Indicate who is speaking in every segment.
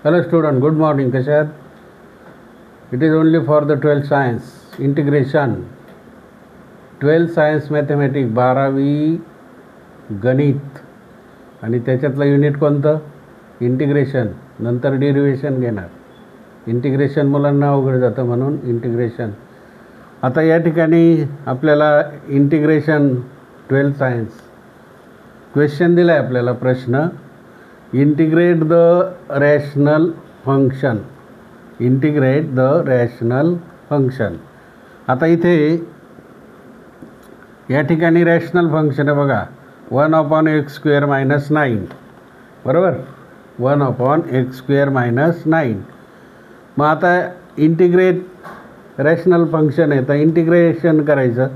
Speaker 1: Hello student, good morning. कसे आहात? It is only for the 12th science integration. 12th science mathematics 12वी गणित आणि त्याच्यातलं युनिट कोणतं? इंटिग्रेशन. नंतर डेरिव्हेशन घेणार. इंटिग्रेशन मुलांना अवघड जातं म्हणून इंटिग्रेशन. आता या ठिकाणी आपल्याला इंटिग्रेशन 12th सायन्स क्वेश्चन दिला आहे आपल्याला प्रश्न. Integrate the rational function. Integrate the rational function. आता इथे या ठिकाणी रॅशनल फंक्शन आहे बघा. 1/x² - 9 बरोबर. 1/x² - 9. मग आता इंटिग्रेट रॅशनल फंक्शन आहे तर इंटिग्रेशन करायचं.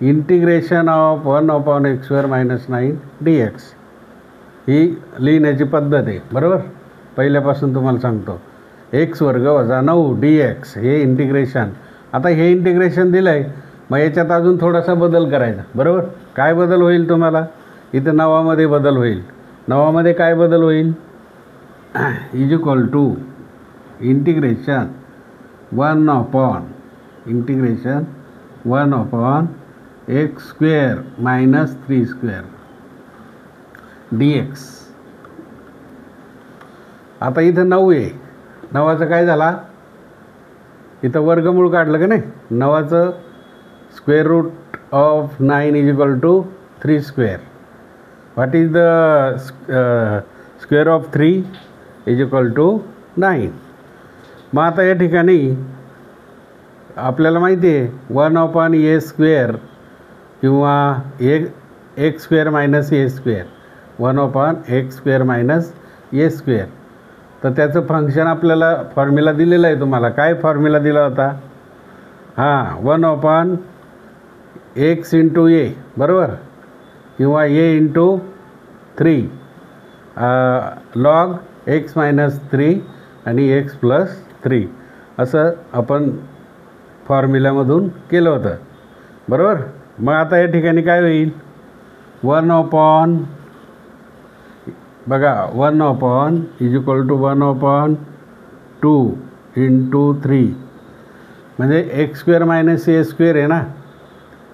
Speaker 1: इंटिग्रेशन ऑफ 1/x² - 9 dx ही लिहिण्याची पद्धत आहे बरोबर. पहिल्यापासून तुम्हाला सांगतो. x² - 9 dx हे इंटिग्रेशन. आता हे इंटिग्रेशन दिलं आहे मग याच्यात अजून थोडासा बदल करायचा बरोबर. काय बदल होईल तुम्हाला? इथं नावामध्ये बदल होईल. नावामध्ये काय बदल होईल? Is equal to integration 1/x² - 3² dx. आता इथं 9 आहे. 9चं काय झाला? इथं वर्गमूळ काढलं का नाही. 9चं square root of 9 is equal to 3². What is the square of 3 is equal to 9. मग आता या ठिकाणी आपल्याला माहिती आहे 1/a² किंवा x² - a². 1/x² - a². तर त्याचं फंक्शन आपल्याला फॉर्म्युला दिलेला आहे. तुम्हाला काय फॉर्म्युला दिला होता? 1/x × a बरोबर किंवा a × 3 log x - 3 आणि x + 3 असं आपण फॉर्म्युल्यामधून केलं होतं बरोबर. मग आता या ठिकाणी काय होईल? 1/2 इज इक्वल टू 1/2 × 3 म्हणजे x² - a² आहे ना.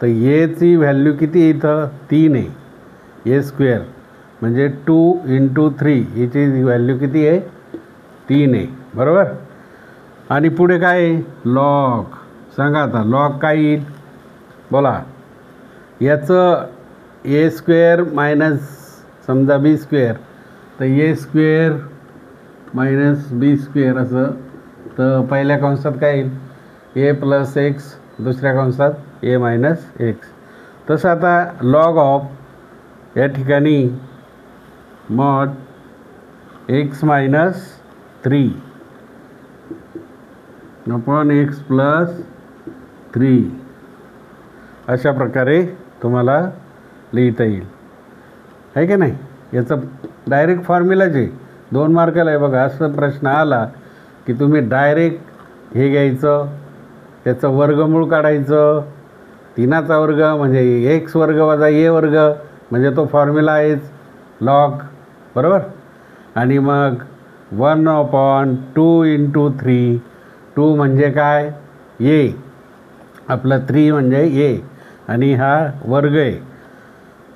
Speaker 1: तर ची व्हॅल्यू किती आहे? इथं 3 आहे. a² म्हणजे 2 × 3 याची व्हॅल्यू किती आहे? 3 आहे बरोबर. आणि पुढे काय आहे? लॉग. सांगा आता लॉग काय येईल? बोला. याचं a² - समजा b² तर a² - b² असं. तर पहिल्या कंसात काय येईल? a + x दुसऱ्या कंसात a - x. तसं आता लॉग ऑफ या ठिकाणी मॉड x - 3 अपॉन x + 3 अशा प्रकारे तुम्हाला लिहिता येईल आहे की नाही. याचं डायरेक्ट फॉर्म्युलाच आहे. 2 मार्काला आहे बघा. असं प्रश्न आला की तुम्ही डायरेक्ट हे घ्यायचं, त्याचं वर्गमूळ काढायचं. 3चा वर्ग म्हणजे x² - a² म्हणजे तो फॉर्म्युला आहेच लॉग बरोबर. आणि मग 1/2 × 3. 2 म्हणजे काय? a. आपलं 3 म्हणजे a आणि हा वर्ग आहे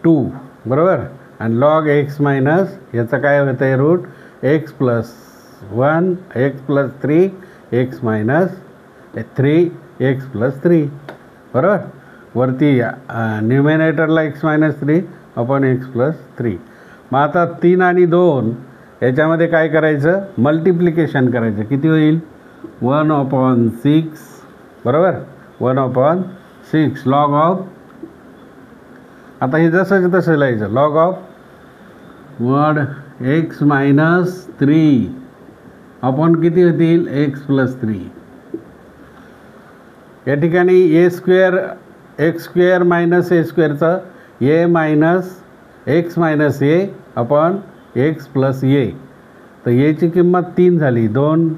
Speaker 1: 2 बरोबर. आणि लॉग x - याचं काय होतं आहे? Root x + 1 x + 3 x - 3 x + 3 बरोबर. वरती न्यूमिनेटरला x - 3 अपॉन x + 3. मग आता 3 आणि 2 याच्यामध्ये काय करायचं? मल्टिप्लिकेशन करायचं. किती होईल? 1/6 बरोबर. 1/6 लॉग ऑफ. आता हे जसंच तसं लिहायचं. Log of mod x - 3 upon किती होतील? x + 3. या ठिकाणी x² - a²चं a - x - a upon x + a. तर याची किंमत 3 झाली. 2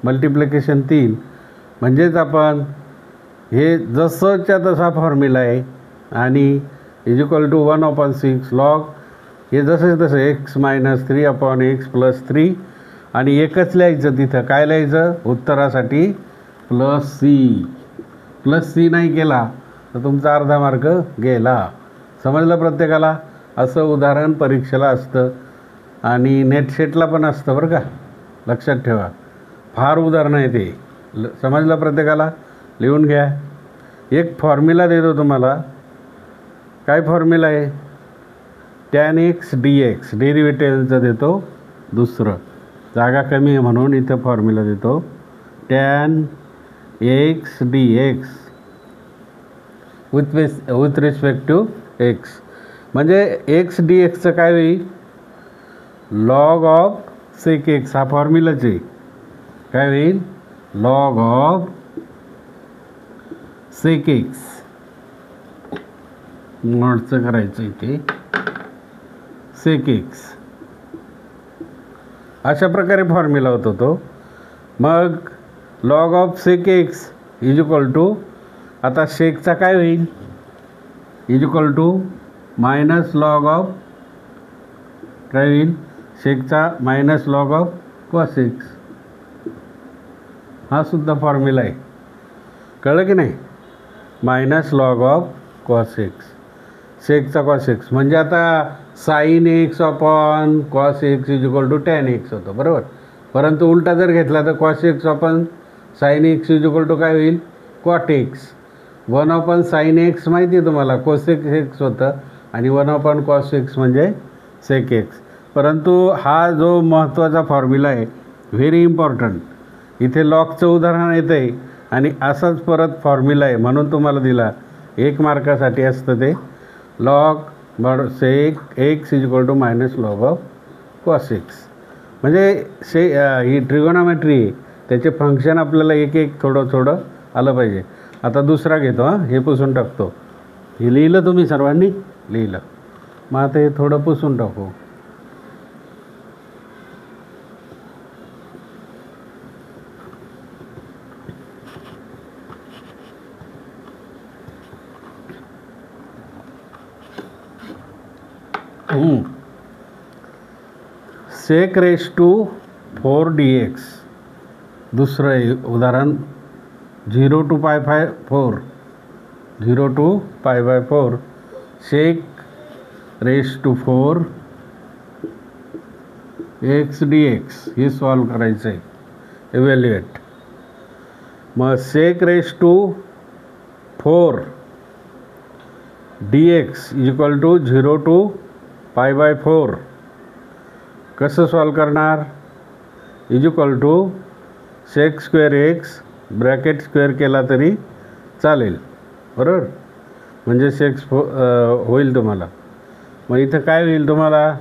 Speaker 1: मल्टिप्लिकेशन 3 म्हणजेच आपण हे जसंच्या तसा फॉर्म्युला आहे. आणि इज इक्वल टू 1/6 लॉग हे जसं तसं x - 3 अपॉन x + 3 आणि एकच लिहायचं तिथं. काय लिहायचं उत्तरासाठी? +C नाही केला तर तुमचा अर्धा मार्क गेला. समजलं प्रत्येकाला? असं उदाहरण परीक्षेला असतं आणि नेटसेटला पण असतं बरं का, लक्षात ठेवा. फार उदाहरणं आहे ते. समजलं प्रत्येकाला? लिहून घ्या. एक फॉर्म्युला देतो तुम्हाला. काय फॉर्म्युला आहे? tan x dx डेरिव्हेटिव्हचं देतो. दुसरं जागा कमी आहे म्हणून इथं फॉर्म्युला देतो. tan x dx with respect to x. म्हणजे x dxचं काय होईल? log of sec x. हा फॉर्म्युलाच आहे. काय होईल? log of sec x. नोटचं करायचं इथे sec x. अशा प्रकारे फॉर्म्युला होतो तो. मग log of sec x is equal to, आता शेकचा काय होईल? Is equal to minus log of, काय होईल? शेकचा minus log of cos x. हा सुद्धा फॉर्म्युला आहे. कळलं की नाही? Minus log of cos x. शेकचा cos x म्हणजे आता sin x upon cos x is equal to tan x होतं, बरोबर. परंतु उलटा जर घेतला तर cos x upon sin x is equal to काय होईल? cot x. 1 upon sin x माहिती आहे तुम्हाला, cosec x होतं आणि 1 अपॉन cos x म्हणजे sec x. परंतु हा जो महत्त्वाचा फॉर्म्युला आहे, व्हेरी इम्पॉर्टंट. इथे लॉगचं उदाहरण येतं आहे आणि असाच परत फॉर्म्युला आहे म्हणून तुम्हाला दिला. 1 मार्कासाठी असतं ते. Log sec x is equal to minus log of cos x. म्हणजे ही ट्रिगोनॉमेट्री आहे, त्याचे फंक्शन आपल्याला एक एक थोडं आलं पाहिजे. आता दुसरा घेतो. हे पुसून टाकतो. हे लिहिलं तुम्ही सर्वांनी? लिहिलं. मग आता हे थोडं पुसून टाकू. sec raised to 4 dx. दुसरं उदाहरण 0 to π/4. 0 to π/4 sec raised to 4 x dx. हे सॉल्व करायचं आहे. इव्हॅल्युएट. मग sec raised to 4 dx is equal to 0 to π/4. कसं सॉल्व करणार? Is equal to sec square x bracket square केला तरी चालेल, बरोबर. म्हणजे सेक्स होईल तुम्हाला. मग इथं काय होईल तुम्हाला?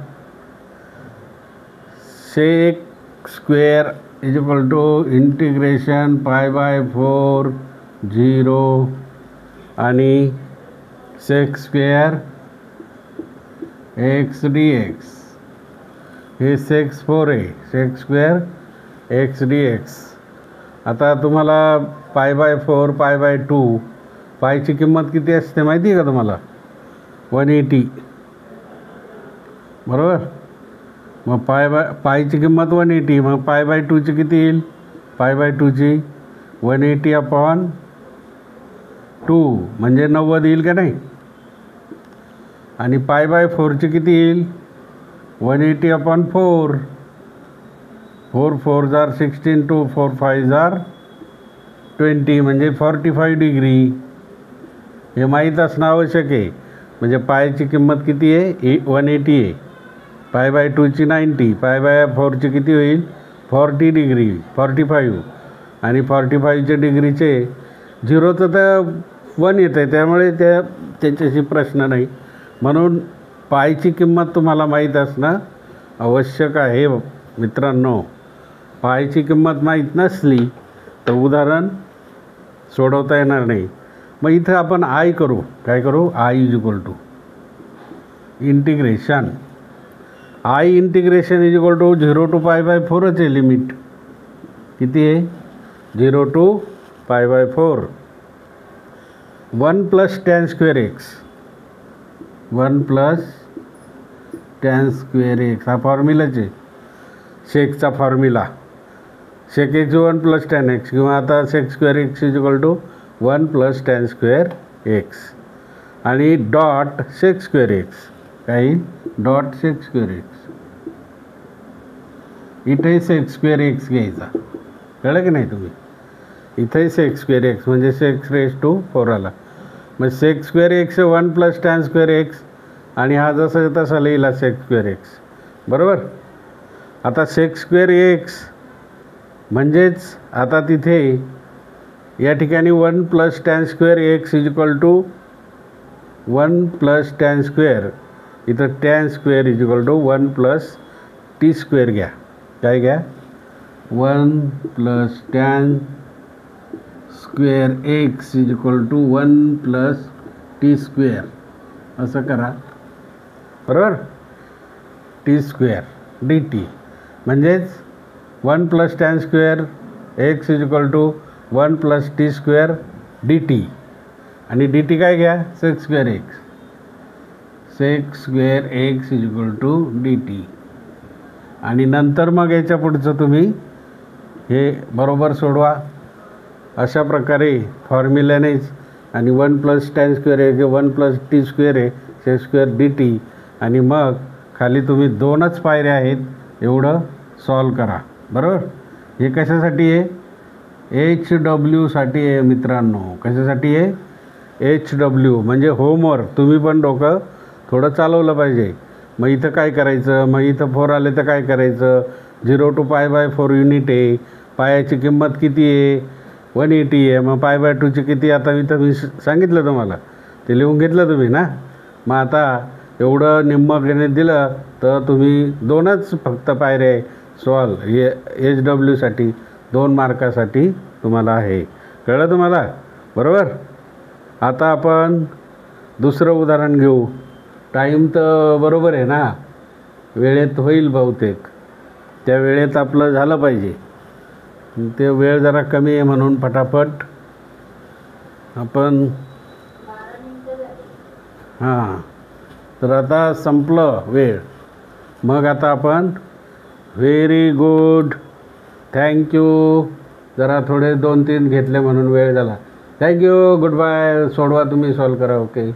Speaker 1: sec square is equal to integration π/4 0 आणि sec स्क्वेअर x dx. हे sec 4 आहे. sec square x dx. आता तुम्हाला π/4 π/2 पायची किंमत किती असते माहिती आहे का तुम्हाला? 180, बरोबर. मग पायची किंमत 180. मग π/2ची किती येईल? π/2ची 180 अपॉन 2 म्हणजे 90 येईल का नाही? आणि π/4ची किती येईल? 180 अपॉन 4. 4 4 जार 16 2 4 5 जार 20 म्हणजे 45 डिग्री. हे माहीत असणं आवश्यक आहे. म्हणजे पायची किंमत किती आहे? 180 आहे. π/2ची 90. π/4ची किती होईल? 40 डिग्री 45. आणि 45च्या डिग्रीचे 0चं तर 1 येतं आहे, त्यामुळे त्याच्याशी प्रश्न नाही. म्हणून पायची किंमत तुम्हाला माहीत असणं आवश्यक आहे मित्रांनो. पायची किंमत माहीत नसली तर उदाहरण सोडवता येणार नाही. मग इथं आपण आय करू. काय करू? I is equal to integration. I integration is equal to 0 to π/4च आहे लिमिट. किती आहे? 0 to π/4. 1 + tan square x. 1 + tan square x हा फॉर्म्युलाच आहे. शेकचा formula sec x 1 plus tan x किंवा आता sec square x is equal to 1 plus tan square x आणि डॉट सेक स्क्वेअर एक्स काही डॉट सेक स्क्वेअर एक्स इथे sec square x घ्यायचा कळलं की नाही तुम्ही इथे सेक स्क्वेअर एक्स म्हणजे सेक्स रेस टू 4 आला मग sec square x 1 plus tan square x आणि हा जसा तसा लिहिला सेक स्क्वेअर एक्स बरोबर. आता सेक स्क्वेअर एक्स म्हणजेच आता तिथे या ठिकाणी 1 plus tan square x is equal to 1 plus tan square इथं tan square is equal to 1 plus T square घ्या काय घ्या 1 plus tan square x is equal to 1 plus T square असं करा बरोबर. टी स्क्वेअर डी टी म्हणजेच 1 plus tan square x is equal to 1 plus T square D T आणि D T काय घ्या sec square x sec square x is equal to d T आणि नंतर मग याच्या पुढचं तुम्ही हे बरोबर सोडवा अशा प्रकारे फॉर्म्युल्यानेच आणि 1 प्लस टॅन स्क्वेअर आहे 1 प्लस टी स्क्वेअर आहे सेक स्क्वेअर डी टी आणि मग खाली तुम्ही 2च पायऱ्या आहेत एवढं सॉल्व करा बरोबर. हे कशासाठी आहे एच डब्ल्यूसाठी आहे मित्रांनो कशासाठी आहे एच डब्ल्यू म्हणजे होमवर्क तुम्ही पण डोकं थोडं चालवलं पाहिजे. मग इथं काय करायचं मग इथं 4 आले तर काय करायचं 0 टू π/4 युनिट आहे पायाची किंमत किती आहे 180 आहे मग π/2ची किती आता इथं मी सांगितलं तुम्हाला ते लिहून घेतलं तुम्ही ना. मग आता एवढं निम्म गणित दिलं तर तुम्ही 2च फक्त पायऱ्या सॉल्व हे एच डब्ल्यूसाठी 2 मार्कासाठी तुम्हाला आहे कळलं तुम्हाला बरोबर. आता आपण दुसरं उदाहरण घेऊ. टाईम तर बरोबर आहे ना वेळेत होईल बहुतेक त्या वेळेत आपलं झालं पाहिजे ते वेळ जरा कमी आहे म्हणून फटाफट आपण हां तर आता संपलं वेळ मग आता आपण व्हेरी गुड थँक्यू जरा थोडे 2-3 घेतले म्हणून वेळ झाला थँक्यू गुड बाय सोडवा तुम्ही सॉल्व करा ओके.